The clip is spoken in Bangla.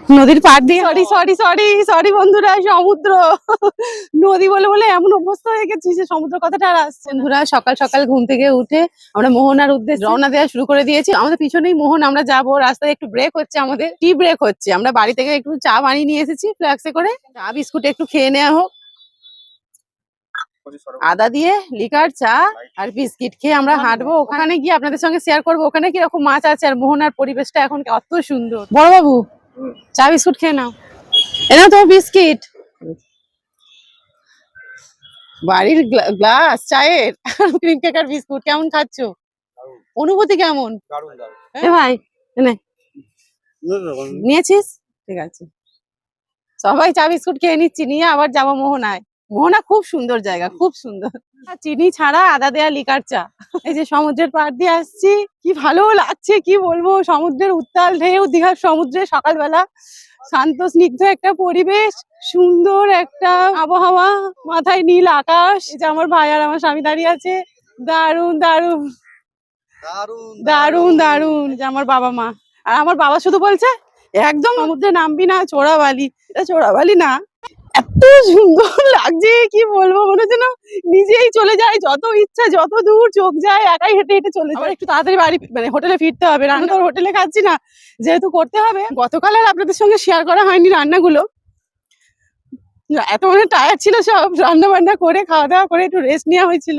নদীর পাড় দিয়ে সরি বন্ধুরা, সমুদ্র নদী বলে বলে এমন অবস্থা হয়ে গেছে যে সমুদ্র কথাটা আর আসছে না। বন্ধুরা সকাল সকাল ঘুম থেকে উঠে আমরা মোহনার উদ্দেশ্যে রওনা দেওয়া শুরু করে দিয়েছি। আমাদের পিছনেই মোহন, আমরা যাবো। রাস্তায় একটু ব্রেক হচ্ছে, আমাদের টি ব্রেক হচ্ছে। আমরা বাড়ি থেকে একটু চা বানিয়ে নিয়ে এসেছি ফ্লাক্সে করে, চা বিস্কুট একটু খেয়ে নেওয়া হোক। আদা দিয়ে লিকার চা আর বিস্কিট খেয়ে আমরা হাঁটবো। ওখানে গিয়ে আপনাদের সঙ্গে শেয়ার করবো ওখানে কিরকম মাছ আছে আর মোহনার পরিবেশটা এখন কত সুন্দর। বড় বাবু চা বিস্কুট খেয়ে নাও, এনাও তোমার বিস্কিট, বাড়ির গ্লাস চায়ের, ক্রিম কেক আর বিস্কুট। কেমন খাচ্ছ? অনুভূতি কেমন? এ ভাই এনে নিয়েছিস? ঠিক আছে, সবাই চা বিস্কুট খেয়ে নিচ্ছি, নিয়ে আবার যাবো মোহনায়। মোহনা খুব সুন্দর জায়গা, খুব সুন্দর। চিনি ছাড়া আদা দেয়া লিকার চা। এই যে সমুদ্রের পাড় দিয়ে আসছি, কি ভালো লাগছে কি বলবো। সমুদ্রের উত্তাল ঢেউ, দীঘার সমুদ্রে সকালবেলা শান্ত স্নিগ্ধ একটা পরিবেশ, সুন্দর একটা আবহাওয়া, মাথায় নীল আকাশ। এই যে আমার ভাই আর আমার স্বামী দাঁড়িয়ে আছে, দারুন দারুন দারুন দারুন। যে আমার বাবা মা আর আমার বাবা শুধু বলছে একদম সমুদ্রে নামবি না, চোরাবালি। এটা চোরাবালি না, এত সুন্দর লাগছে কি বলবো। মনে হচ্ছে না নিজেই চলে যায়, যত ইচ্ছা যত দূর চোখ যায় একাই হেঁটে হেঁটে চলে যায়। একটু তাড়াতাড়ি বাড়ি মানে হোটেলে ফিরতে হবে, রান্না তো হোটেলে খাচ্ছি না, যেহেতু করতে হবে। গতকাল আর আপনাদের সঙ্গে শেয়ার করা হয়নি রান্নাগুলো, এত মানে টায়ার্ড ছিল সব, রান্না বান্না করে খাওয়া দাওয়া করে একটু রেস্ট নেওয়া হয়েছিল।